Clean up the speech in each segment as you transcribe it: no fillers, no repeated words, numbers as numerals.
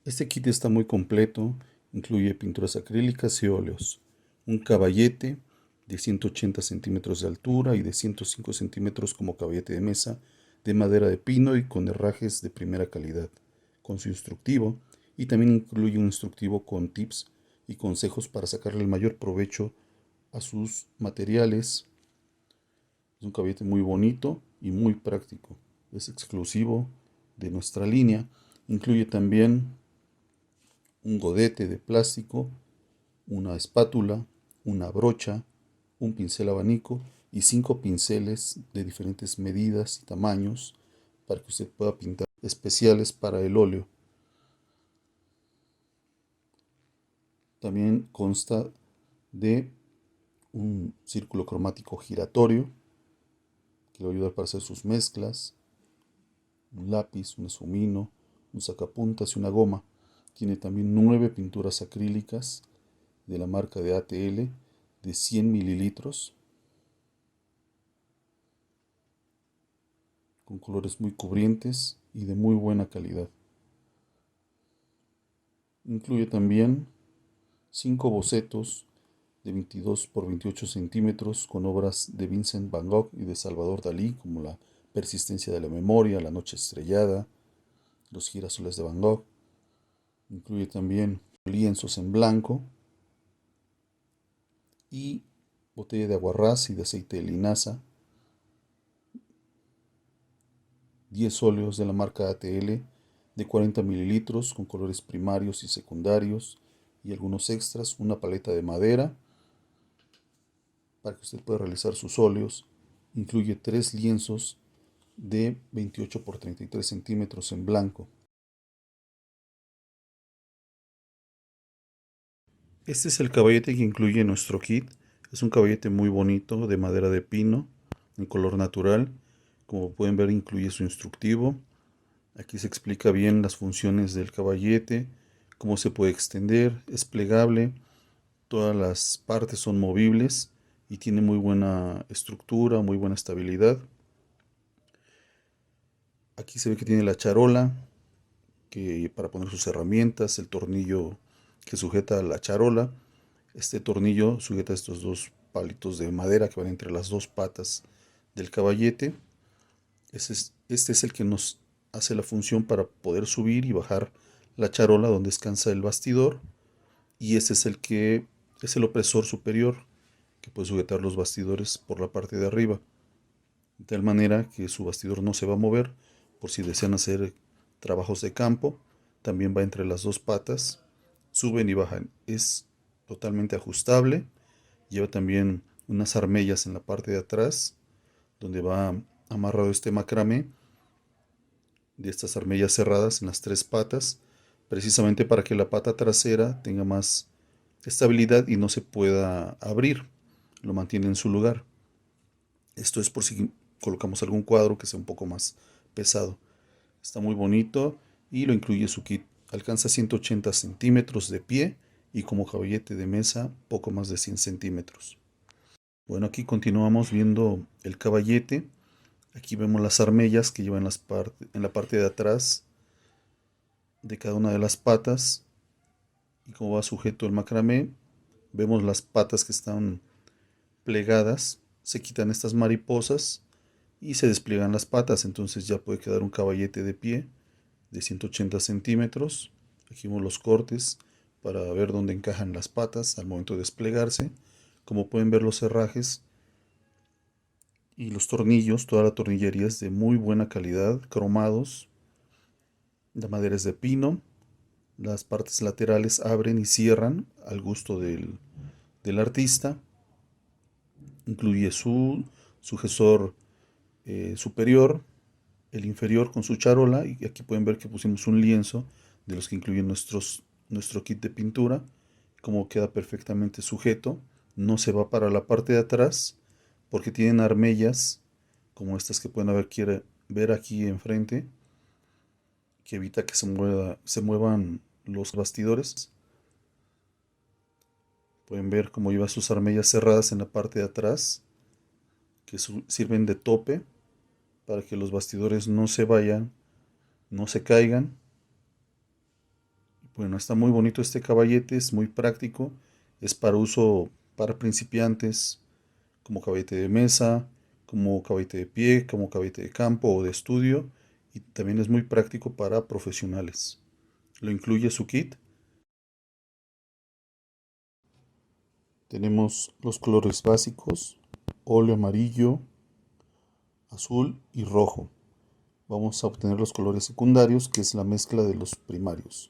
Este kit está muy completo, incluye pinturas acrílicas y óleos, un caballete de 180 centímetros de altura y de 105 centímetros como caballete de mesa, de madera de pino y con herrajes de primera calidad, con su instructivo, y también incluye un instructivo con tips y consejos para sacarle el mayor provecho a sus materiales. Es un caballete muy bonito y muy práctico. Es exclusivo de nuestra línea. Incluye también un godete de plástico, una espátula, una brocha, un pincel abanico y 5 pinceles de diferentes medidas y tamaños para que usted pueda pintar especiales para el óleo. También consta de un círculo cromático giratorio que le va a ayudar para hacer sus mezclas, un lápiz, un esfumino, un sacapuntas y una goma. Tiene también 9 pinturas acrílicas de la marca de ATL de 100 mililitros con colores muy cubrientes y de muy buena calidad. Incluye también 5 bocetos de 22 por 28 centímetros con obras de Vincent Van Gogh y de Salvador Dalí, como La persistencia de la memoria, La noche estrellada, Los girasoles de Van Gogh. Incluye también lienzos en blanco y botella de aguarrás y de aceite de linaza, 10 óleos de la marca ATL de 40 mililitros con colores primarios y secundarios y algunos extras, una paleta de madera para que usted pueda realizar sus óleos. Incluye 3 lienzos de 28 por 33 centímetros en blanco. Este es el caballete que incluye nuestro kit. Es un caballete muy bonito de madera de pino en color natural. Como pueden ver, incluye su instructivo. Aquí se explica bien las funciones del caballete, cómo se puede extender, es plegable, todas las partes son movibles y tiene muy buena estructura, muy buena estabilidad. Aquí se ve que tiene la charola que para poner sus herramientas, el tornillo que sujeta la charola. Este tornillo sujeta estos dos palitos de madera que van entre las dos patas del caballete. Este es el que nos hace la función para poder subir y bajar la charola donde descansa el bastidor. Y este es el que es el opresor superior que puede sujetar los bastidores por la parte de arriba. De tal manera que su bastidor no se va a mover por si desean hacer trabajos de campo. También va entre las dos patas. Suben y bajan. Es totalmente ajustable. Lleva también unas armellas en la parte de atrás donde va amarrado este macramé de estas armellas cerradas en las tres patas, precisamente para que la pata trasera tenga más estabilidad y no se pueda abrir, lo mantiene en su lugar. Esto es por si colocamos algún cuadro que sea un poco más pesado. Está muy bonito y lo incluye su kit. Alcanza 180 centímetros de pie y como caballete de mesa poco más de 100 centímetros. Bueno, aquí continuamos viendo el caballete. Aquí vemos las armellas que llevan en la parte de atrás de cada una de las patas y cómo va sujeto el macramé. Vemos las patas que están plegadas, se quitan estas mariposas y se despliegan las patas, entonces ya puede quedar un caballete de pie de 180 centímetros. Aquí vemos los cortes para ver dónde encajan las patas al momento de desplegarse. Como pueden ver, los herrajes y los tornillos, toda la tornillería es de muy buena calidad, cromados. La madera es de pino. Las partes laterales abren y cierran al gusto del artista. Incluye su sucesor superior, el inferior con su charola, y aquí pueden ver que pusimos un lienzo de los que incluyen nuestro kit de pintura, como queda perfectamente sujeto, no se va para la parte de atrás porque tienen armellas como estas que pueden ver aquí enfrente, que evita que se muevan los bastidores. Pueden ver cómo lleva sus armellas cerradas en la parte de atrás, que sirven de tope para que los bastidores no se vayan, no se caigan. Bueno, está muy bonito este caballete, es muy práctico, es para uso para principiantes, como caballete de mesa, como caballete de pie, como caballete de campo o de estudio, y también es muy práctico para profesionales. Lo incluye su kit. Tenemos los colores básicos, óleo amarillo, azul y rojo. Vamos a obtener los colores secundarios, que es la mezcla de los primarios.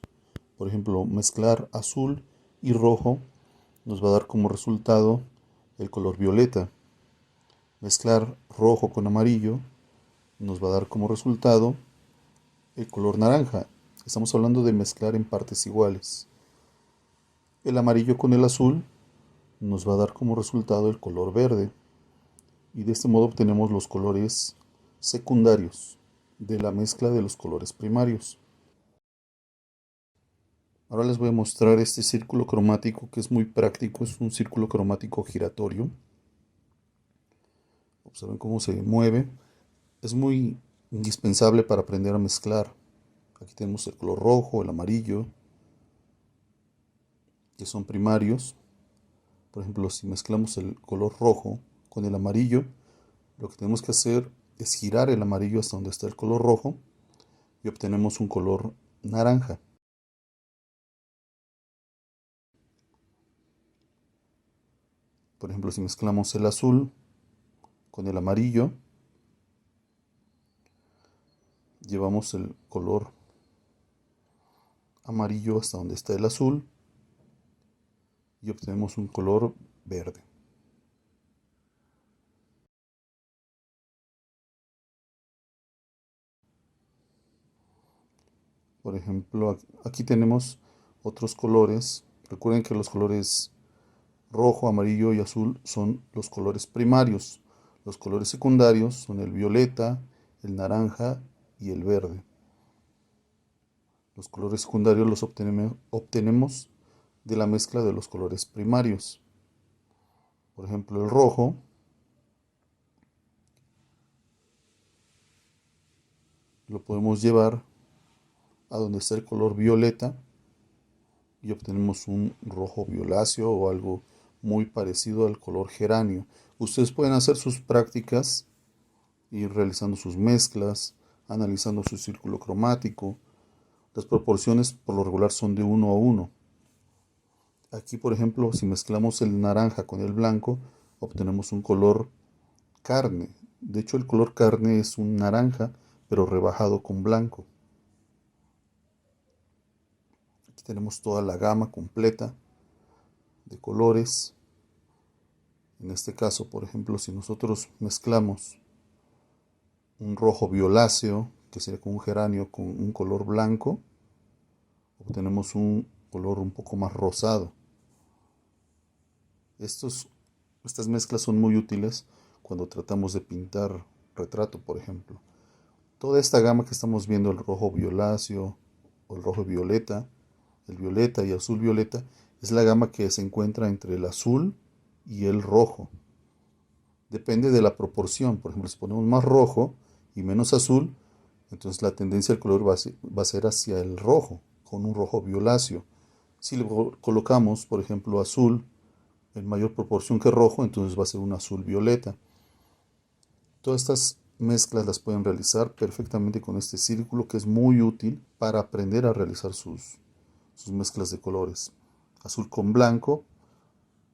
Por ejemplo, mezclar azul y rojo nos va a dar como resultado el color violeta. Mezclar rojo con amarillo nos va a dar como resultado el color naranja. Estamos hablando de mezclar en partes iguales. El amarillo con el azul nos va a dar como resultado el color verde. Y de este modo obtenemos los colores secundarios de la mezcla de los colores primarios. Ahora les voy a mostrar este círculo cromático que es muy práctico. Es un círculo cromático giratorio. Observen cómo se mueve. Es muy indispensable para aprender a mezclar. Aquí tenemos el color rojo, el amarillo, que son primarios. Por ejemplo, si mezclamos el color rojo con el amarillo, lo que tenemos que hacer es girar el amarillo hasta donde está el color rojo y obtenemos un color naranja. Por ejemplo, si mezclamos el azul con el amarillo, llevamos el color amarillo hasta donde está el azul y obtenemos un color verde. Por ejemplo, aquí tenemos otros colores. Recuerden que los colores rojo, amarillo y azul son los colores primarios. Los colores secundarios son el violeta, el naranja y el verde. Los colores secundarios los obtenemos de la mezcla de los colores primarios. Por ejemplo, el rojo lo podemos llevar a donde está el color violeta y obtenemos un rojo violáceo o algo muy parecido al color geranio. Ustedes pueden hacer sus prácticas, ir realizando sus mezclas, analizando su círculo cromático. Las proporciones por lo regular son de 1 a 1. Aquí, por ejemplo, si mezclamos el naranja con el blanco, obtenemos un color carne. De hecho, el color carne es un naranja, pero rebajado con blanco. Aquí tenemos toda la gama completa de colores. En este caso, por ejemplo, si nosotros mezclamos un rojo violáceo, que sería como un geranio, con un color blanco, obtenemos un color un poco más rosado. Estas mezclas son muy útiles cuando tratamos de pintar retrato, por ejemplo. Toda esta gama que estamos viendo, el rojo violáceo o el rojo violeta, el violeta y azul violeta, es la gama que se encuentra entre el azul y el rojo. Depende de la proporción. Por ejemplo, si ponemos más rojo y menos azul, entonces la tendencia del color va a ser hacia el rojo, con un rojo violáceo. Si le colocamos, por ejemplo, azul en mayor proporción que rojo, entonces va a ser un azul violeta. Todas estas mezclas las pueden realizar perfectamente con este círculo, que es muy útil para aprender a realizar sus mezclas de colores. Azul con blanco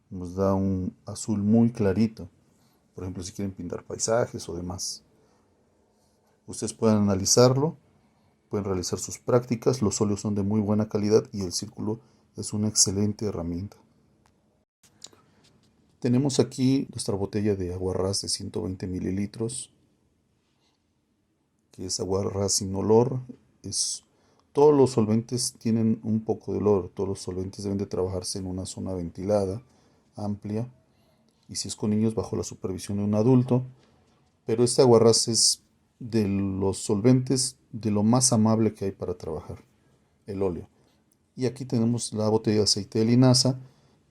nos da un azul muy clarito. Por ejemplo, si quieren pintar paisajes o demás. Ustedes pueden analizarlo, pueden realizar sus prácticas. Los óleos son de muy buena calidad y el círculo es una excelente herramienta. Tenemos aquí nuestra botella de aguarrás de 120 mililitros, que es aguarrás sin olor. Todos los solventes tienen un poco de olor. Todos los solventes deben de trabajarse en una zona ventilada, amplia, y si es con niños, bajo la supervisión de un adulto. Pero este aguarrás es de los solventes de lo más amable que hay para trabajar, el óleo. Y aquí tenemos la botella de aceite de linaza,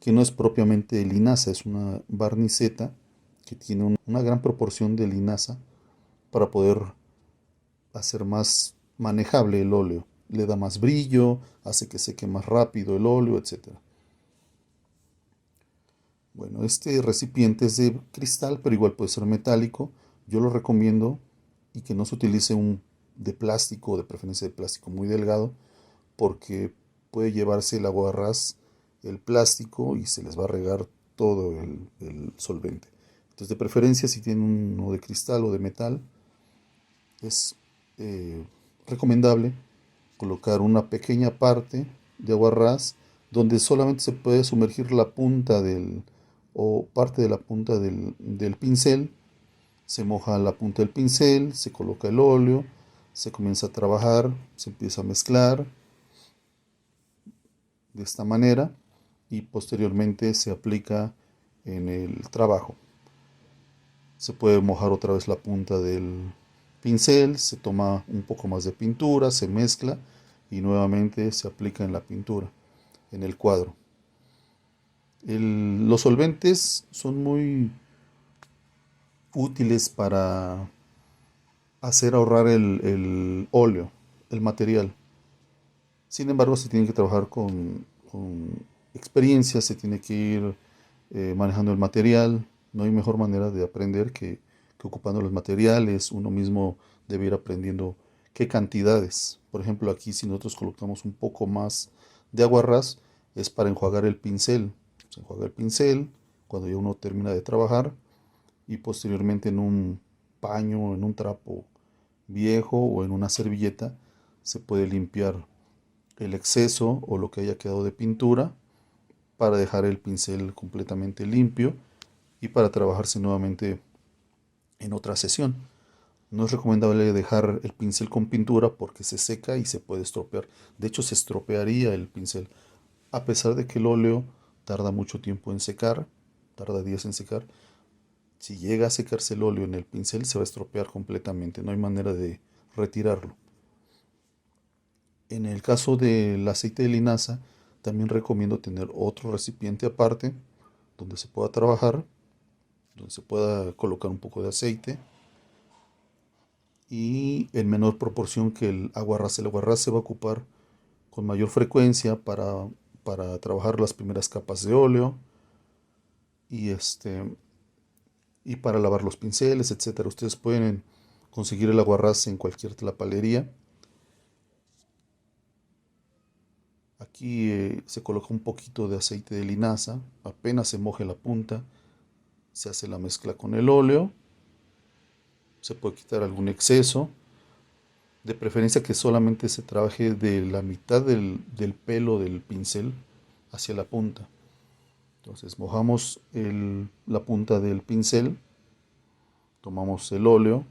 que no es propiamente linaza, es una barniceta que tiene una gran proporción de linaza para poder hacer más manejable el óleo. le da más brillo, hace que seque más rápido el óleo, etcétera. Bueno, este recipiente es de cristal, pero igual puede ser metálico. Yo lo recomiendo y que no se utilice un de plástico, de preferencia de plástico muy delgado, porque puede llevarse el agua a ras el plástico y se les va a regar todo el solvente. Entonces, de preferencia, si tienen uno de cristal o de metal, es eh, recomendable colocar una pequeña parte de agua ras donde solamente se puede sumergir la punta o parte de la punta del pincel. Se moja la punta del pincel, se coloca el óleo, se comienza a trabajar, se empieza a mezclar de esta manera y posteriormente se aplica en el trabajo. Se puede mojar otra vez la punta del pincel, se toma un poco más de pintura, se mezcla y nuevamente se aplica en la pintura, en el cuadro. Los solventes son muy útiles para hacer ahorrar el óleo, el material. Sin embargo, se tiene que trabajar con experiencia, se tiene que ir manejando el material. No hay mejor manera de aprender que ocupando los materiales. Uno mismo debe ir aprendiendo qué cantidades. Por ejemplo, aquí si nosotros colocamos un poco más de agua ras, es para enjuagar el pincel. Se enjuaga el pincel cuando ya uno termina de trabajar y posteriormente en un paño, en un trapo viejo o en una servilleta se puede limpiar el exceso o lo que haya quedado de pintura para dejar el pincel completamente limpio y para trabajarse nuevamente en otra sesión. No es recomendable dejar el pincel con pintura porque se seca y se puede estropear. De hecho, se estropearía el pincel. A pesar de que el óleo tarda mucho tiempo en secar, tarda días en secar, si llega a secarse el óleo en el pincel se va a estropear completamente. No hay manera de retirarlo. En el caso del aceite de linaza, también recomiendo tener otro recipiente aparte donde se pueda trabajar, donde se pueda colocar un poco de aceite y en menor proporción que el aguarrás. El aguarrás se va a ocupar con mayor frecuencia para trabajar las primeras capas de óleo y, y para lavar los pinceles, etcétera. Ustedes pueden conseguir el aguarrás en cualquier tlapalería. Aquí se coloca un poquito de aceite de linaza, apenas se moje la punta, se hace la mezcla con el óleo, se puede quitar algún exceso, de preferencia que solamente se trabaje de la mitad del pelo del pincel hacia la punta. Entonces mojamos la punta del pincel, tomamos el óleo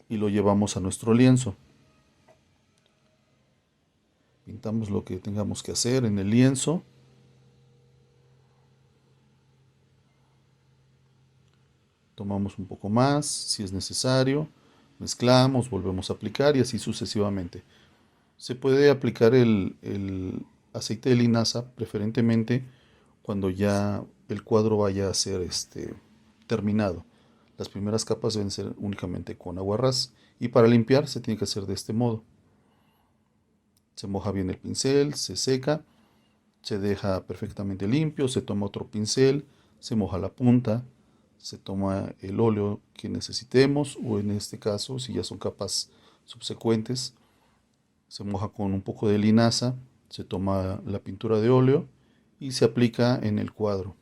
y lo llevamos a nuestro lienzo. Pintamos lo que tengamos que hacer en el lienzo. Tomamos un poco más si es necesario, mezclamos, volvemos a aplicar y así sucesivamente. Se puede aplicar el aceite de linaza preferentemente cuando ya el cuadro vaya a ser terminado. Las primeras capas deben ser únicamente con aguarrás y para limpiar se tiene que hacer de este modo. Se moja bien el pincel, se seca, se deja perfectamente limpio, se toma otro pincel, se moja la punta, se toma el óleo que necesitemos o en este caso si ya son capas subsecuentes se moja con un poco de linaza, se toma la pintura de óleo y se aplica en el cuadro.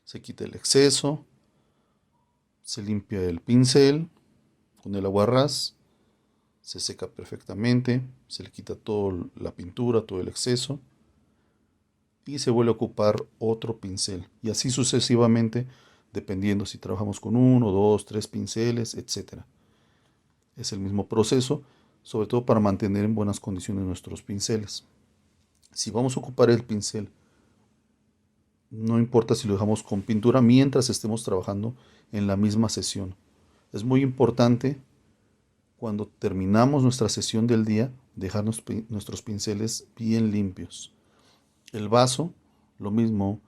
Se quita el exceso, se limpia el pincel con el aguarrás, se seca perfectamente, se le quita toda la pintura, todo el exceso y se vuelve a ocupar otro pincel y así sucesivamente dependiendo si trabajamos con uno, dos, tres pinceles, etcétera. Es el mismo proceso, sobre todo para mantener en buenas condiciones nuestros pinceles. Si vamos a ocupar el pincel, no importa si lo dejamos con pintura mientras estemos trabajando en la misma sesión. Es muy importante cuando terminamos nuestra sesión del día dejar nuestros pinceles bien limpios. El vaso, lo mismo,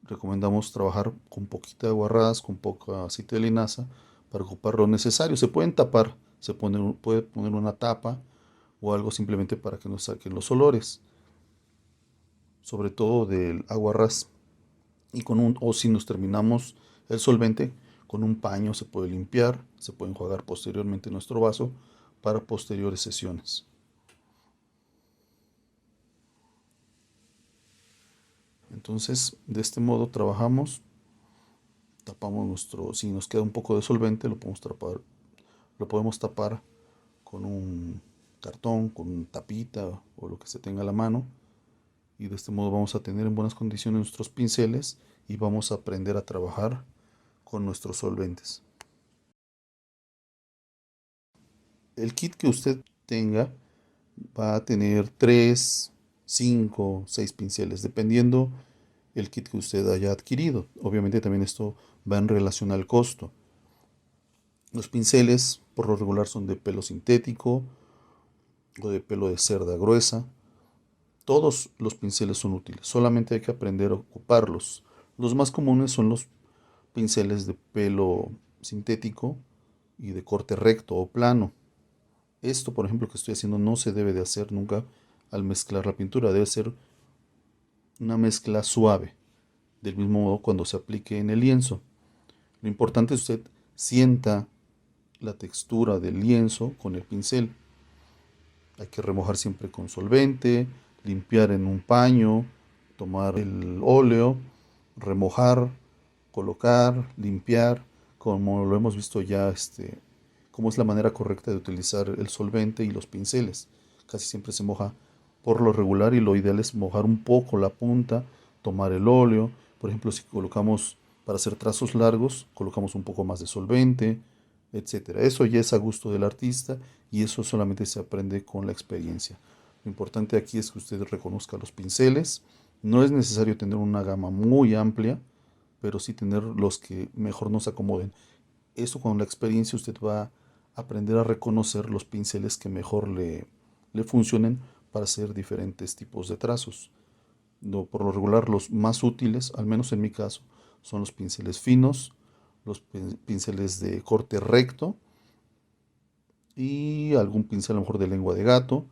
recomendamos trabajar con poquita agua ras, con poco aceite de linaza para ocupar lo necesario. Se pueden tapar puede poner una tapa o algo simplemente para que nos saquen los olores, sobre todo del aguarrás. O si nos terminamos el solvente, con un paño se puede limpiar, se puede enjuagar posteriormente nuestro vaso para posteriores sesiones. Entonces, de este modo trabajamos, tapamos si nos queda un poco de solvente, lo podemos tapar con un cartón, con una tapita o lo que se tenga a la mano, y de este modo vamos a tener en buenas condiciones nuestros pinceles y vamos a aprender a trabajar con nuestros solventes. El kit que usted tenga va a tener 3, 5, 6 pinceles, dependiendo el kit que usted haya adquirido. Obviamente también esto va en relación al costo. Los pinceles por lo regular son de pelo sintético o de pelo de cerda gruesa. Todos los pinceles son útiles, solamente hay que aprender a ocuparlos. Los más comunes son los pinceles de pelo sintético y de corte recto o plano. Esto, por ejemplo, que estoy haciendo no se debe de hacer nunca al mezclar la pintura, debe ser una mezcla suave, del mismo modo cuando se aplique en el lienzo. Lo importante es que usted sienta la textura del lienzo con el pincel. Hay que remojar siempre con solvente, limpiar en un paño, tomar el óleo, remojar, colocar, limpiar, como lo hemos visto ya, cómo es la manera correcta de utilizar el solvente y los pinceles. Casi siempre se moja por lo regular y lo ideal es mojar un poco la punta, tomar el óleo. Por ejemplo, si colocamos para hacer trazos largos, colocamos un poco más de solvente, etcétera. Eso ya es a gusto del artista y eso solamente se aprende con la experiencia. Lo importante aquí es que usted reconozca los pinceles. No es necesario tener una gama muy amplia, pero sí tener los que mejor nos acomoden. Eso con la experiencia usted va a aprender a reconocer los pinceles que mejor le funcionen para hacer diferentes tipos de trazos. Por lo regular los más útiles, al menos en mi caso, son los pinceles finos, los pinceles de corte recto y algún pincel a lo mejor de lengua de gato.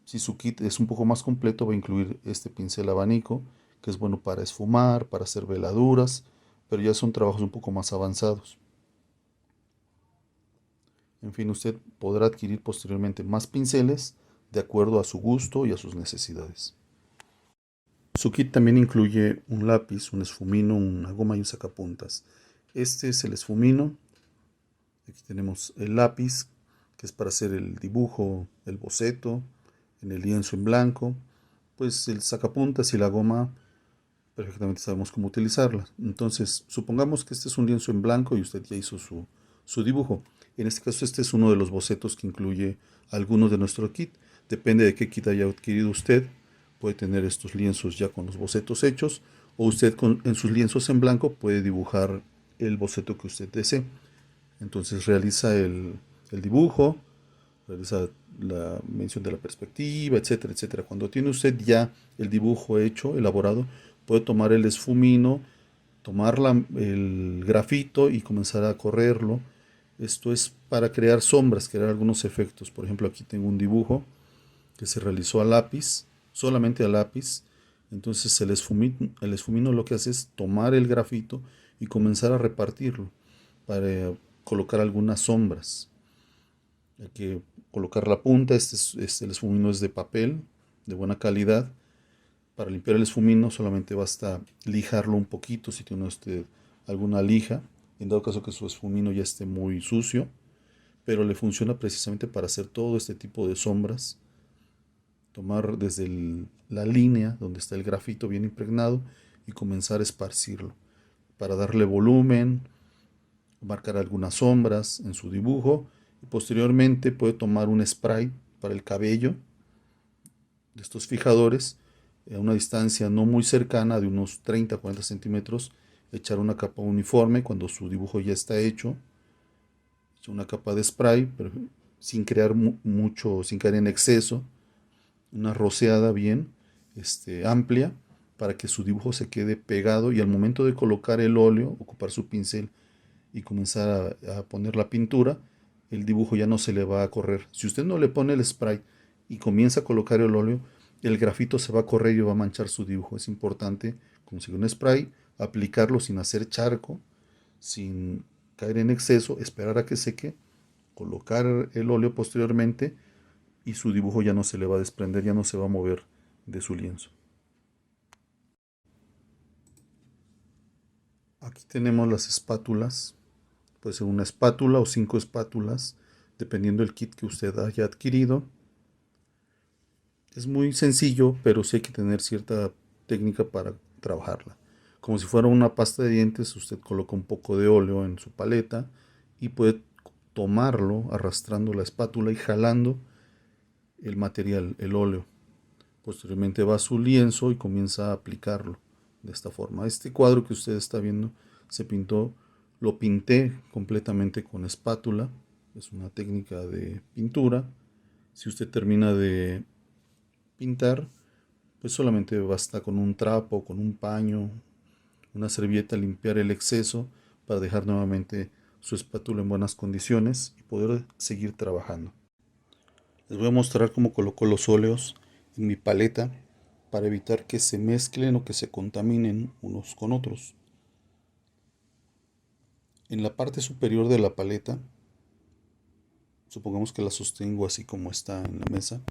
Si su kit es un poco más completo, va a incluir este pincel abanico, que es bueno para esfumar, para hacer veladuras, pero ya son trabajos un poco más avanzados. En fin, usted podrá adquirir posteriormente más pinceles de acuerdo a su gusto y a sus necesidades. Su kit también incluye un lápiz, un esfumino, una goma y un sacapuntas. Este es el esfumino. Aquí tenemos el lápiz, que es para hacer el dibujo, el boceto, en el lienzo en blanco. Pues el sacapuntas y la goma, perfectamente sabemos cómo utilizarla. Entonces, supongamos que este es un lienzo en blanco y usted ya hizo su dibujo. En este caso, este es uno de los bocetos que incluye algunos de nuestro kit. Depende de qué kit haya adquirido usted. Puede tener estos lienzos ya con los bocetos hechos, o usted en sus lienzos en blanco puede dibujar el boceto que usted desee. Entonces realiza el dibujo, realiza la mención de la perspectiva, etcétera, etcétera. Cuando tiene usted ya el dibujo hecho, elaborado, puede tomar el esfumino, tomar el grafito y comenzar a correrlo. Esto es para crear sombras, crear algunos efectos. Por ejemplo, aquí tengo un dibujo que se realizó a lápiz, solamente a lápiz. Entonces el esfumino lo que hace es tomar el grafito y comenzar a repartirlo para colocar algunas sombras. Hay que colocar la punta. El esfumino es de papel, de buena calidad. Para limpiar el esfumino solamente basta lijarlo un poquito si tiene usted alguna lija, en dado caso que su esfumino ya esté muy sucio, pero le funciona precisamente para hacer todo este tipo de sombras. Tomar desde la línea donde está el grafito bien impregnado y comenzar a esparcirlo para darle volumen, marcar algunas sombras en su dibujo, y posteriormente puede tomar un spray para el cabello de estos fijadores a una distancia no muy cercana de unos 30-40 centímetros, echar una capa uniforme cuando su dibujo ya está hecho, una capa de spray, pero sin crear mucho, sin caer en exceso, una rociada bien amplia para que su dibujo se quede pegado, y al momento de colocar el óleo, ocupar su pincel y comenzar a poner la pintura, el dibujo ya no se le va a correr. Si usted no le pone el spray y comienza a colocar el óleo, el grafito se va a correr y va a manchar su dibujo. Es importante conseguir un spray, aplicarlo sin hacer charco, sin caer en exceso, esperar a que seque, colocar el óleo posteriormente y su dibujo ya no se le va a desprender, ya no se va a mover de su lienzo. Aquí tenemos las espátulas. Puede ser una espátula o 5 espátulas, dependiendo del kit que usted haya adquirido. Es muy sencillo, pero sí hay que tener cierta técnica para trabajarla. Como si fuera una pasta de dientes, usted coloca un poco de óleo en su paleta y puede tomarlo arrastrando la espátula y jalando el material, el óleo. Posteriormente va a su lienzo y comienza a aplicarlo de esta forma. Este cuadro que usted está viendo se pintó, lo pinté completamente con espátula. Es una técnica de pintura. Si usted termina de pintar, pues solamente basta con un trapo, con un paño, una servilleta, limpiar el exceso para dejar nuevamente su espátula en buenas condiciones y poder seguir trabajando. Les voy a mostrar cómo coloco los óleos en mi paleta para evitar que se mezclen o que se contaminen unos con otros. En la parte superior de la paleta, supongamos que la sostengo así como está en la mesa,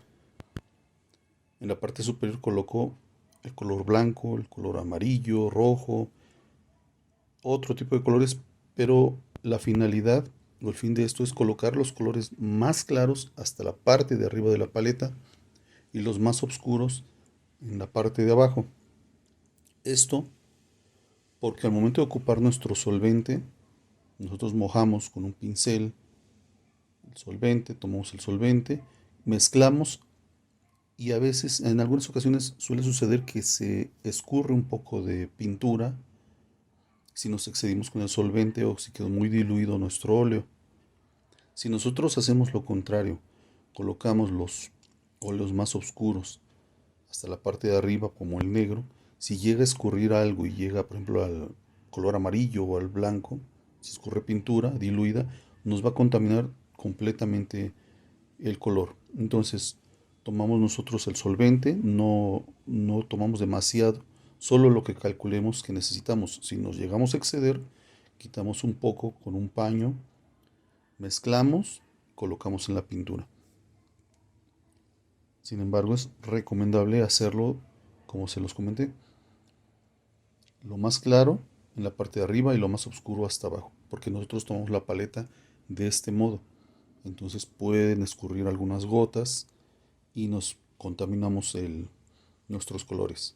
en la parte superior coloco el color blanco, el color amarillo, rojo, otro tipo de colores, pero la finalidad o el fin de esto es colocar los colores más claros hasta la parte de arriba de la paleta y los más oscuros en la parte de abajo. Esto porque al momento de ocupar nuestro solvente, nosotros mojamos con un pincel el solvente, tomamos el solvente, mezclamos y a veces, en algunas ocasiones suele suceder que se escurre un poco de pintura si nos excedimos con el solvente o si quedó muy diluido nuestro óleo. Si nosotros hacemos lo contrario, colocamos los óleos más oscuros hasta la parte de arriba como el negro, si llega a escurrir algo y llega por ejemplo al color amarillo o al blanco, si escurre pintura diluida, nos va a contaminar completamente el color. Entonces tomamos nosotros el solvente, no tomamos demasiado, solo lo que calculemos que necesitamos. Si nos llegamos a exceder, quitamos un poco con un paño, mezclamos, colocamos en la pintura. Sin embargo, es recomendable hacerlo como se los comenté, lo más claro en la parte de arriba y lo más oscuro hasta abajo, porque nosotros tomamos la paleta de este modo. Entonces pueden escurrir algunas gotas y nos contaminamos nuestros colores.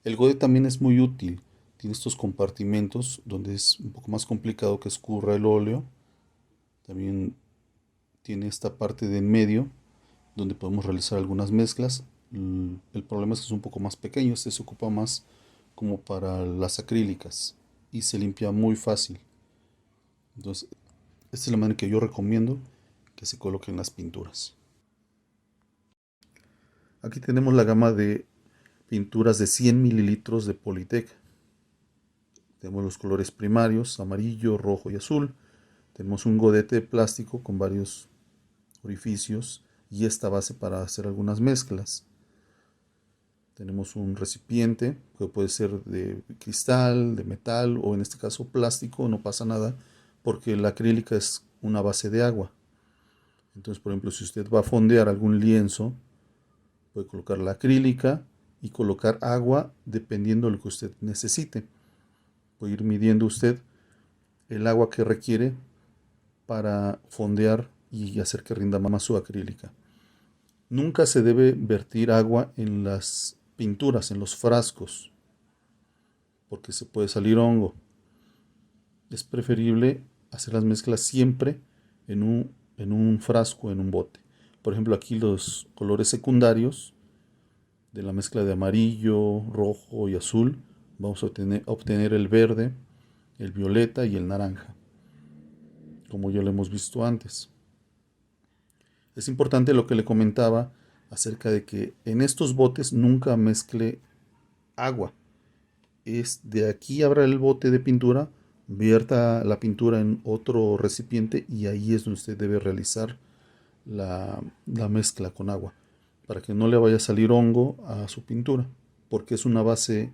El Gode también es muy útil. Tiene estos compartimentos donde es un poco más complicado que escurra el óleo. También tiene esta parte de en medio donde podemos realizar algunas mezclas. El problema es que es un poco más pequeño. Este se ocupa más como para las acrílicas y se limpia muy fácil. Entonces, esta es la manera que yo recomiendo que se coloquen las pinturas. Aquí tenemos la gama de pinturas de 100 mililitros de Polytech. Tenemos los colores primarios, amarillo, rojo y azul. Tenemos un godete de plástico con varios orificios y esta base para hacer algunas mezclas. Tenemos un recipiente que puede ser de cristal, de metal o en este caso plástico, no pasa nada porque la acrílica es una base de agua. Entonces, por ejemplo, si usted va a fondear algún lienzo, puede colocar la acrílica y colocar agua dependiendo de lo que usted necesite. Puede ir midiendo usted el agua que requiere para fondear y hacer que rinda más su acrílica. Nunca se debe vertir agua en las pinturas, en los frascos, porque se puede salir hongo. Es preferible hacer las mezclas siempre en un frasco, en un bote. Por ejemplo, aquí los colores secundarios de la mezcla de amarillo, rojo y azul, vamos a obtener el verde, el violeta y el naranja, como ya lo hemos visto antes. Es importante lo que le comentaba acerca de que en estos botes nunca mezcle agua. Es de aquí abra el bote de pintura, vierta la pintura en otro recipiente y ahí es donde usted debe realizar la mezcla con agua, para que no le vaya a salir hongo a su pintura, porque es una base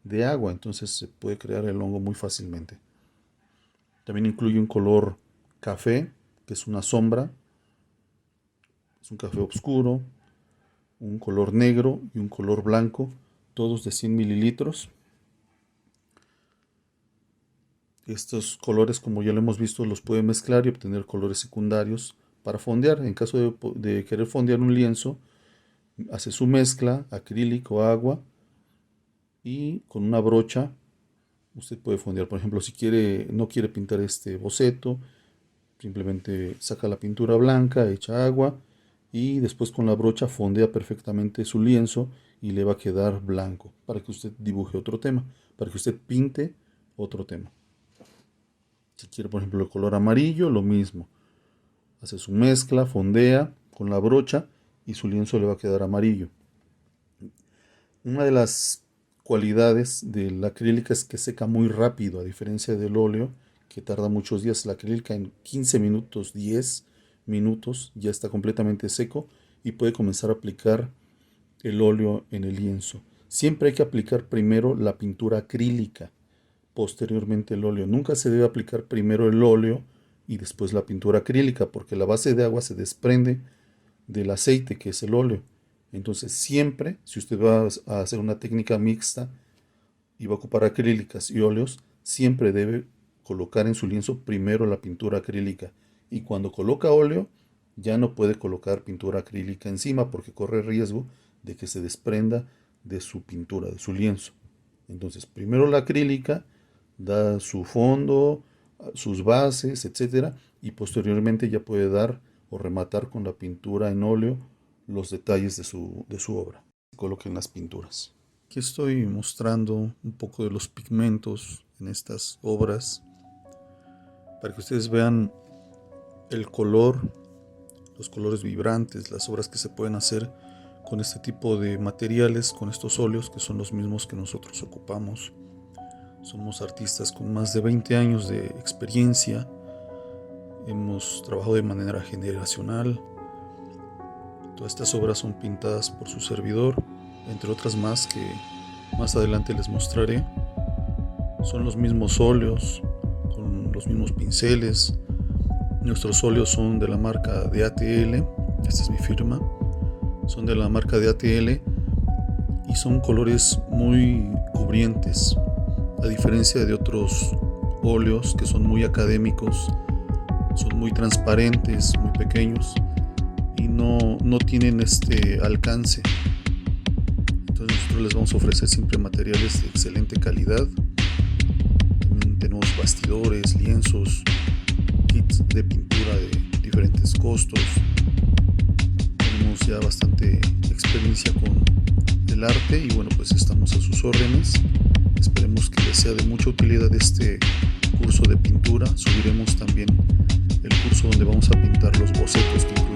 de agua, entonces se puede crear el hongo muy fácilmente. También incluye un color café, que es una sombra, es un café oscuro, un color negro y un color blanco, todos de 100 mililitros. Estos colores, como ya lo hemos visto, los puede mezclar y obtener colores secundarios para fondear. En caso de querer fondear un lienzo, hace su mezcla, acrílico, agua, y con una brocha usted puede fondear. Por ejemplo, si no quiere pintar este boceto, simplemente saca la pintura blanca, echa agua y después con la brocha fondea perfectamente su lienzo y le va a quedar blanco para que usted dibuje otro tema, para que usted pinte otro tema. Si quiere, por ejemplo, el color amarillo, lo mismo. Hace su mezcla, fondea con la brocha y su lienzo le va a quedar amarillo. Una de las cualidades de la acrílica es que seca muy rápido, a diferencia del óleo, que tarda muchos días. La acrílica en 15 minutos, 10 minutos ya está completamente seco y puede comenzar a aplicar el óleo en el lienzo. Siempre hay que aplicar primero la pintura acrílica, posteriormente el óleo. Nunca se debe aplicar primero el óleo y después la pintura acrílica, porque la base de agua se desprende del aceite, que es el óleo. Entonces siempre, si usted va a hacer una técnica mixta y va a ocupar acrílicas y óleos, siempre debe colocar en su lienzo primero la pintura acrílica. Y cuando coloca óleo, ya no puede colocar pintura acrílica encima porque corre riesgo de que se desprenda de su pintura, de su lienzo. Entonces, primero la acrílica, da su fondo, sus bases, etcétera, y posteriormente ya puede dar o rematar con la pintura en óleo los detalles de su obra. Coloquen las pinturas. Aquí estoy mostrando un poco de los pigmentos en estas obras para que ustedes vean el color, los colores vibrantes, las obras que se pueden hacer con este tipo de materiales, con estos óleos que son los mismos que nosotros ocupamos. Somos artistas con más de 20 años de experiencia. Hemos trabajado de manera generacional. Todas estas obras son pintadas por su servidor, entre otras más que más adelante les mostraré. Son los mismos óleos, con los mismos pinceles. Nuestros óleos son de la marca de ATL, esta es mi firma. Son de la marca de ATL y son colores muy cubrientes, a diferencia de otros óleos que son muy académicos, son muy transparentes, muy pequeños y no tienen este alcance. Entonces nosotros les vamos a ofrecer siempre materiales de excelente calidad. También tenemos bastidores, lienzos, kits de pintura de diferentes costos. Tenemos ya bastante experiencia con el arte y bueno, pues estamos a sus órdenes. Esperemos que les sea de mucha utilidad este curso de pintura. Subiremos también el curso donde vamos a pintar los bocetos que incluyen